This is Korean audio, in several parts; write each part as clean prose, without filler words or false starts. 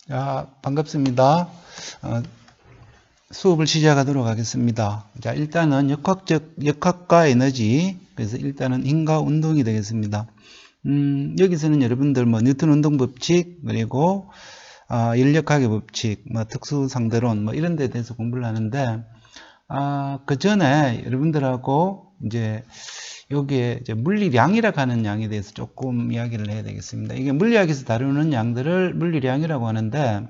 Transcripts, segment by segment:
반갑습니다. 수업을 시작하도록 하겠습니다. 자, 일단은 역학과 에너지, 그래서 일단은 힘과 운동이 되겠습니다. 여기서는 여러분들 뉴턴 운동 법칙, 그리고 열역학의 법칙, 특수 상대론, 이런 데 대해서 공부를 하는데, 그 전에 여러분들하고 이제 여기에 이제 물리량이라고 하는 양에 대해서 조금 이야기를 해야 되겠습니다. 이게 물리학에서 다루는 양들을 물리량이라고 하는데,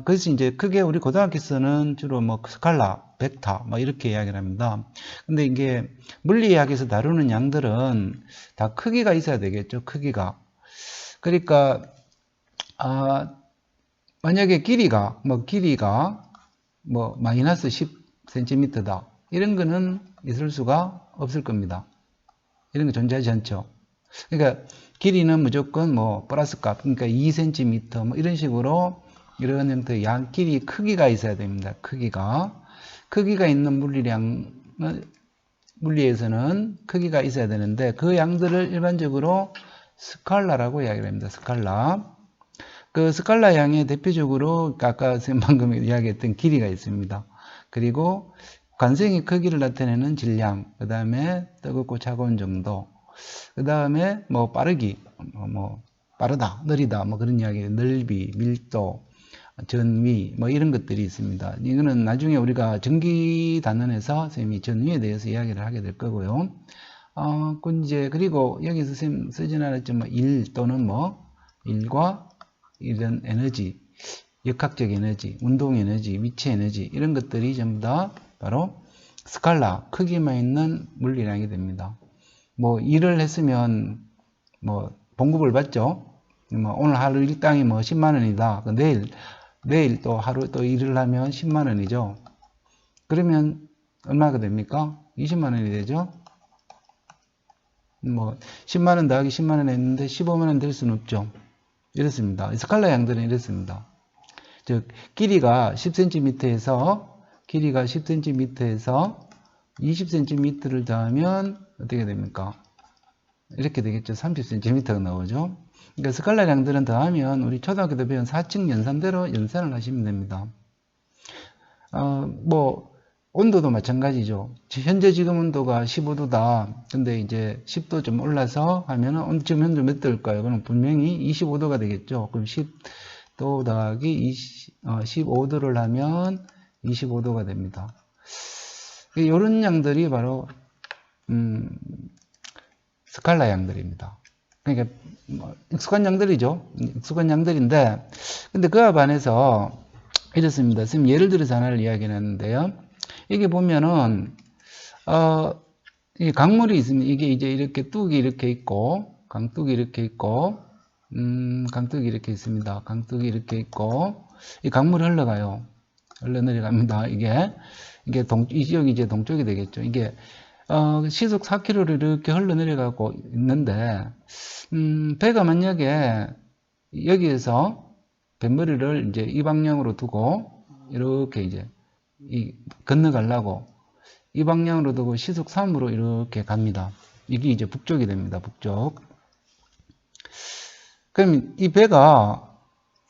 그래서 이제 크게 우리 고등학교에서는 주로 스칼라, 벡터, 이렇게 이야기를 합니다. 근데 이게 물리학에서 다루는 양들은 다 크기가 있어야 되겠죠, 크기가. 그러니까, 만약에 길이가 마이너스 10cm다. 이런 거는 있을 수가 없을 겁니다. 이런 거 존재하지 않죠. 그러니까 길이는 무조건 플러스 값, 그러니까 2cm 이런 식으로 이런 형태의 길이 크기가 있어야 됩니다. 크기가 있는 물리에서는 크기가 있어야 되는데 그 양들을 일반적으로 스칼라라고 이야기를 합니다. 스칼라. 그 스칼라 양의 대표적으로 아까 선생님 방금 이야기했던 길이가 있습니다. 그리고 관성의 크기를 나타내는 질량, 그 다음에 뜨겁고 차가운 정도, 그 다음에 빠르기, 빠르다, 느리다, 그런 이야기, 넓이, 밀도, 전위, 이런 것들이 있습니다. 이거는 나중에 우리가 전기 단원에서 선생님이 전위에 대해서 이야기를 하게 될 거고요. 그리고 여기서 선생님 쓰진 않았지만 일 또는 일과 이런 에너지, 역학적 에너지, 운동 에너지, 위치 에너지, 이런 것들이 전부 다 바로 스칼라, 크기만 있는 물리량이 됩니다. 일을 했으면 봉급을 받죠. 오늘 하루 일당이 10만 원이다. 내일 또 하루 또 일을 하면 10만 원이죠. 그러면 얼마가 됩니까? 20만 원이 되죠. 10만 원 더하기 10만 원 했는데 15만 원 될 수는 없죠. 이렇습니다. 스칼라 양들은 이렇습니다. 즉 길이가 10cm에서 20cm를 더하면 어떻게 됩니까? 이렇게 되겠죠. 30cm가 나오죠. 그러니까 스칼라 양들은 더하면 우리 초등학교 때 배운 4층 연산대로 연산을 하시면 됩니다. 온도도 마찬가지죠. 현재 지금 온도가 15도다. 근데 이제 10도 좀 올라서 하면은 지금 현재 몇 도일까요? 그럼 분명히 25도가 되겠죠. 그럼 10도 더하기 15도를 하면 25도가 됩니다. 이런 양들이 바로 스칼라 양들입니다. 그러니까 익숙한 양들이죠. 익숙한 양들인데, 근데 그와 반해서 이렇습니다. 선생님 예를 들어서 하나를 이야기했는데요. 이게 보면은 이 강물이 있습니다. 이게 이제 이렇게 뚝이 이렇게 있고, 강뚝이 이렇게 있고, 강뚝이 이렇게 있습니다. 강뚝이 이렇게 있고, 이 강물이 흘러가요. 흘러내려갑니다. 이게 이 지역이 이제 동쪽이 되겠죠. 이게 시속 4km를 이렇게 흘러내려가고 있는데, 배가 만약에 여기에서 뱃머리를 이제 이 방향으로 두고 이렇게 이제 건너가려고 이 방향으로 두고 시속 3으로 이렇게 갑니다. 이게 이제 북쪽이 됩니다. 북쪽. 그럼 이 배가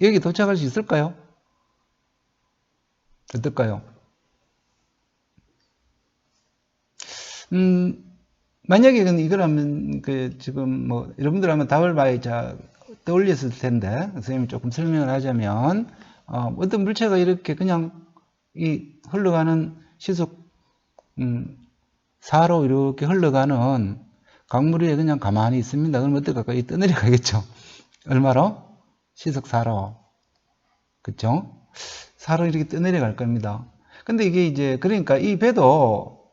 여기 도착할 수 있을까요? 어떨까요? 만약에 이걸 하면 지금 여러분들 하면 답을 봐야 떠올렸을 텐데 선생님이 조금 설명을 하자면 어떤 물체가 이렇게 그냥 흘러가는 시속 4로 이렇게 흘러가는 강물 위에 그냥 가만히 있습니다. 그럼 어떡할까요? 떠내려 가겠죠. 얼마로? 시속 4로. 그쵸? 4로 이렇게 떠내려 갈 겁니다. 근데 이게 이제 그러니까 이 배도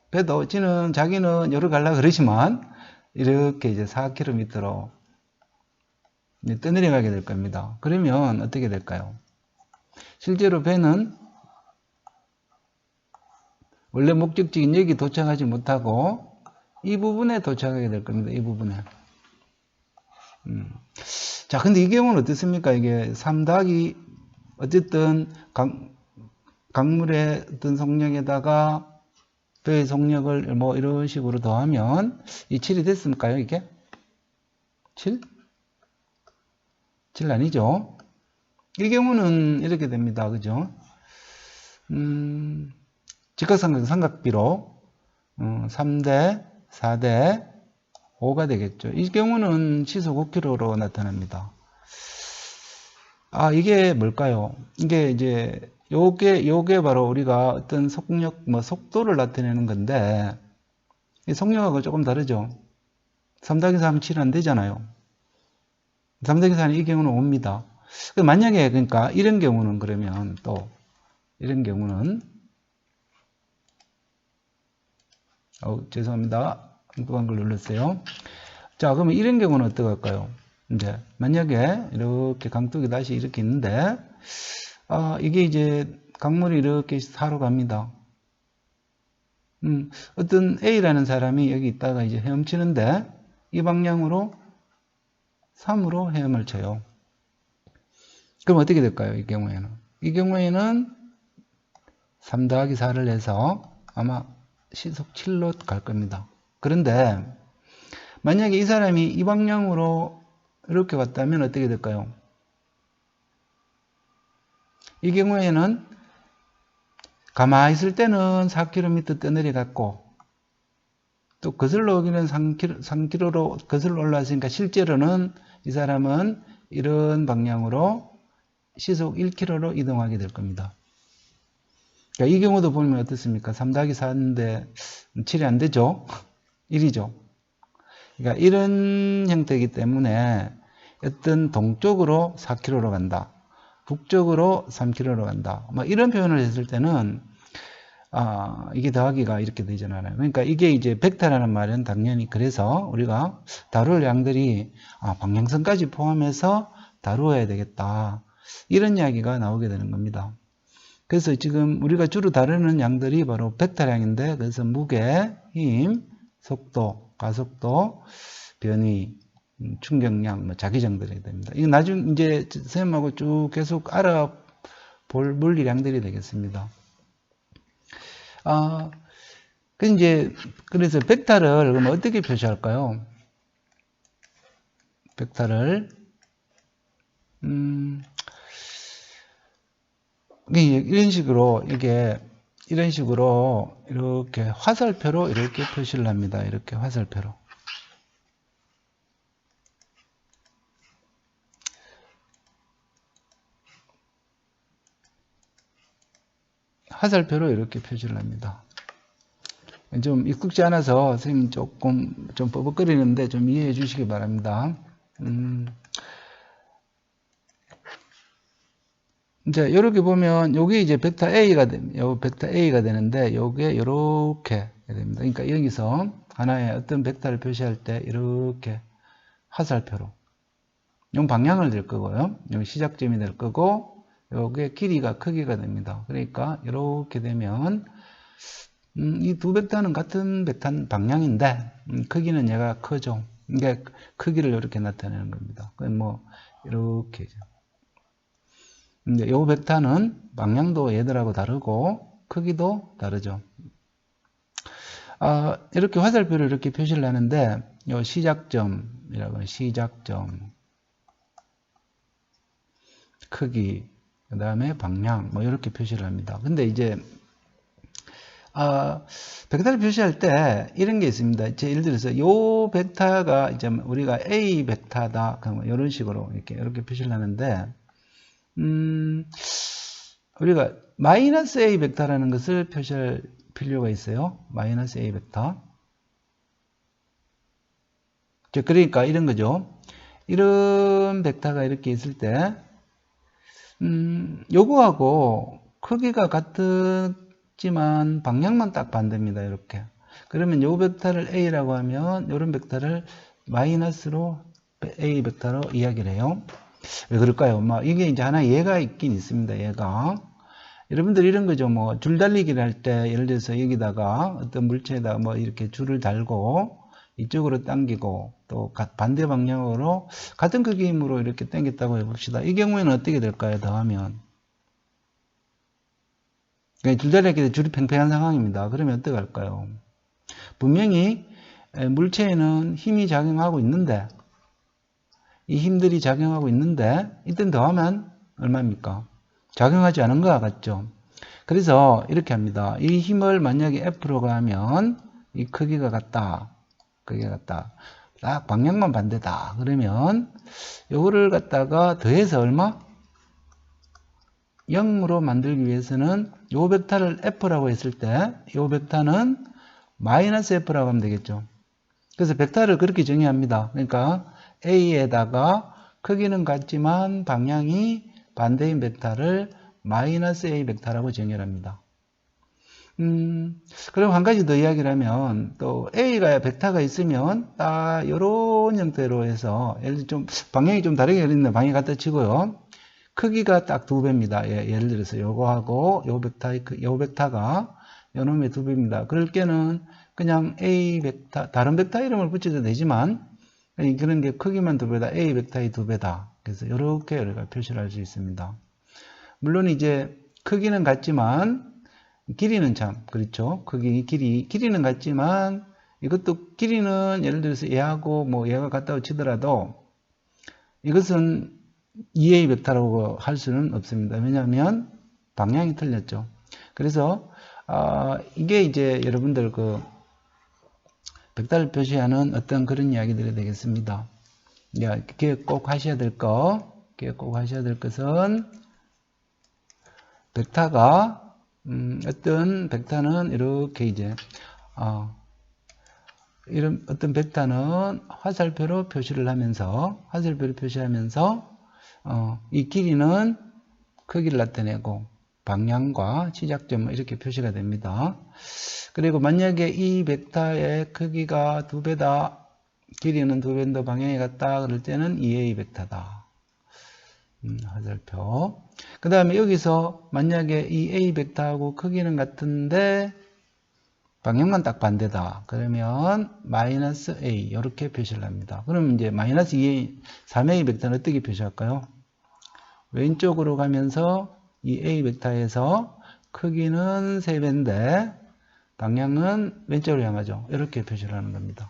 자기는 여러 가려고 그러지만 이렇게 이제 4km로 떠내려가게 될 겁니다. 그러면 어떻게 될까요? 실제로 배는 원래 목적지인 여기 도착하지 못하고 이 부분에 도착하게 될 겁니다. 이 부분에. 자, 근데 이 경우는 어떻습니까? 이게 3 더하기 어쨌든 강물의 어떤 속력에다가 배의 속력을 이런 식으로 더하면 이 7이 됐습니까요? 이게? 7? 7 아니죠? 이 경우는 이렇게 됩니다. 그죠? 직각삼각 삼각비로 3대 4대 5가 되겠죠. 이 경우는 시속 5km로 나타납니다. 이게 뭘까요? 이게 이제 요게 바로 우리가 어떤 속력, 속도를 나타내는 건데, 이 속력하고 조금 다르죠? 3-3 7 안 되잖아요. 3-4는 이 경우는 5입니다. 만약에, 그러니까, 이런 경우는 그러면 또, 이런 경우는, 죄송합니다. 엉뚱한 걸 눌렀어요. 자, 그러면 이런 경우는 어떡할까요? 이제, 만약에, 이렇게 강둑이 다시 이렇게 있는데, 이게 이제, 강물이 이렇게 사로 갑니다. 어떤 A라는 사람이 여기 있다가 이제 헤엄치는데, 이 방향으로 3으로 헤엄을 쳐요. 그럼 어떻게 될까요? 이 경우에는. 이 경우에는 3 더하기 4를 해서 아마 시속 7로 갈 겁니다. 그런데 만약에 이 사람이 이 방향으로 이렇게 갔다면 어떻게 될까요? 이 경우에는 가만히 있을 때는 4km 떠내려갔고 또 거슬러 오기는 3km로 거슬러 올라왔으니까 실제로는 이 사람은 이런 방향으로 시속 1km로 이동하게 될 겁니다. 그러니까 이 경우도 보면 어떻습니까? 3 더하기 4인데 7이 안 되죠? 1이죠. 그러니까 이런 형태이기 때문에 어떤 동쪽으로 4km로 간다. 북쪽으로 3km로 간다. 이런 표현을 했을 때는 이게 더하기가 이렇게 되잖아요. 그러니까 이게 이제 벡터라는 말은 당연히 그래서 우리가 다룰 양들이 방향성까지 포함해서 다루어야 되겠다. 이런 이야기가 나오게 되는 겁니다. 그래서 지금 우리가 주로 다루는 양들이 바로 벡터량인데 그래서 무게, 힘, 속도, 가속도, 변위, 충격량, 자기장들이 됩니다. 이거 나중에 이제 선생님하고 쭉 계속 알아볼 물리량들이 되겠습니다. 그래서 벡터를 그럼 어떻게 표시할까요? 벡터를 이런 식으로 이런 식으로 이렇게 화살표로 이렇게 표시를 합니다. 이렇게 화살표로. 화살표로 이렇게 표시를 합니다. 좀 익숙지 않아서 선생님 조금 좀 뻐벅거리는데 좀 이해해 주시기 바랍니다. 이제 이렇게 보면 요게 이제 벡터 A가 되는데 요게 이렇게 됩니다. 그러니까 여기서 하나의 어떤 벡터를 표시할 때 이렇게 화살표로 요 방향을 될 거고요. 요 시작점이 될 거고 요게 길이가 크기가 됩니다. 그러니까 이렇게 되면 이 두 벡터는 같은 벡터 방향인데 크기는 얘가 크죠. 이게 크기를 이렇게 나타내는 겁니다. 이렇게 이 벡터는 방향도 얘들하고 다르고 크기도 다르죠. 이렇게 화살표를 이렇게 표시를 하는데 이 시작점이라고 시작점 크기 그 다음에 방향 이렇게 표시를 합니다. 근데 이제 벡터를 표시할 때 이런 게 있습니다. 이제 예를 들어서 요 벡터가 이제 우리가 A 벡터다 그러면 이런 식으로 이렇게 표시를 하는데 우리가 마이너스 A 벡터라는 것을 표시할 필요가 있어요. 마이너스 A 벡터. 그러니까 이런 거죠. 이런 벡터가 이렇게 있을 때 요거하고 크기가 같지만 방향만 딱 반대입니다. 이렇게. 그러면 요 벡터를 A라고 하면 이런 벡터를 마이너스로 A 벡터로 이야기를 해요. 왜 그럴까요? 이게 이제 하나 예가 있긴 있습니다. 예가. 여러분들 이런 거죠. 줄달리기를 할 때 예를 들어서 여기다가 어떤 물체에다가 이렇게 줄을 달고 이쪽으로 당기고 또 반대 방향으로 같은 크기 힘으로 이렇게 당겼다고 해봅시다. 이 경우에는 어떻게 될까요? 더하면. 줄달리기 때 줄이 팽팽한 상황입니다. 그러면 어떻게 할까요? 분명히 물체에는 힘이 작용하고 있는데 이 힘들이 작용하고 있는데 이땐 더하면 얼마입니까? 작용하지 않은 것 같죠? 그래서 이렇게 합니다. 이 힘을 만약에 F로 가면 이 크기가 같다. 크기가 같다. 딱 방향만 반대다. 그러면 요거를 갖다가 더해서 얼마? 0으로 만들기 위해서는 요 벡터를 F라고 했을 때 요 벡터는 마이너스 F라고 하면 되겠죠. 그래서 벡터를 그렇게 정의합니다. 그러니까 A에다가 크기는 같지만 방향이 반대인 벡터를 마이너스 A 벡터라고 정의합니다. 그럼 한 가지 더 이야기를 하면 또 A가 벡터가 있으면 딱 이런 형태로 해서 예를 들어 좀 방향이 좀 다르게 그리는데 방향이 같다 치고요. 크기가 딱 2배입니다. 예를 들어서 요거하고 요 벡터가 요놈의 2배입니다. 그럴 때는 그냥 A 벡터, 다른 벡터 이름을 붙여도 되지만 그런 게 크기만 2배다. A 벡터의 2배다. 그래서 이렇게 우리가 표시를 할 수 있습니다. 물론 이제 크기는 같지만 길이는 참 그렇죠. 길이는 같지만 이것도 길이는 예를 들어서 얘하고 뭐 얘가 같다고 치더라도 이것은 2A 벡터라고 할 수는 없습니다. 왜냐하면 방향이 틀렸죠. 그래서 이게 이제 여러분들 그 벡터를 표시하는 어떤 그런 이야기들이 되겠습니다. 기억 꼭 하셔야 될 것은 벡터가 어떤 벡터는 이렇게 이제 이런 어떤 벡터는 화살표로 표시를 하면서 이 길이는 크기를 나타내고 방향과 시작점 이렇게 표시가 됩니다. 그리고 만약에 이 벡터의 크기가 2배다, 길이는 2배인데 방향이 같다 그럴 때는 2A 벡터다. 화살표. 그 다음에 여기서 만약에 이 A 벡터하고 크기는 같은데 방향만 딱 반대다. 그러면 마이너스 A 이렇게 표시를 합니다. 그럼 이제 마이너스 2A, 3A 벡터는 어떻게 표시할까요? 왼쪽으로 가면서 이 A 벡터에서 크기는 3배인데 방향은 왼쪽으로 향하죠. 이렇게 표시를 하는 겁니다.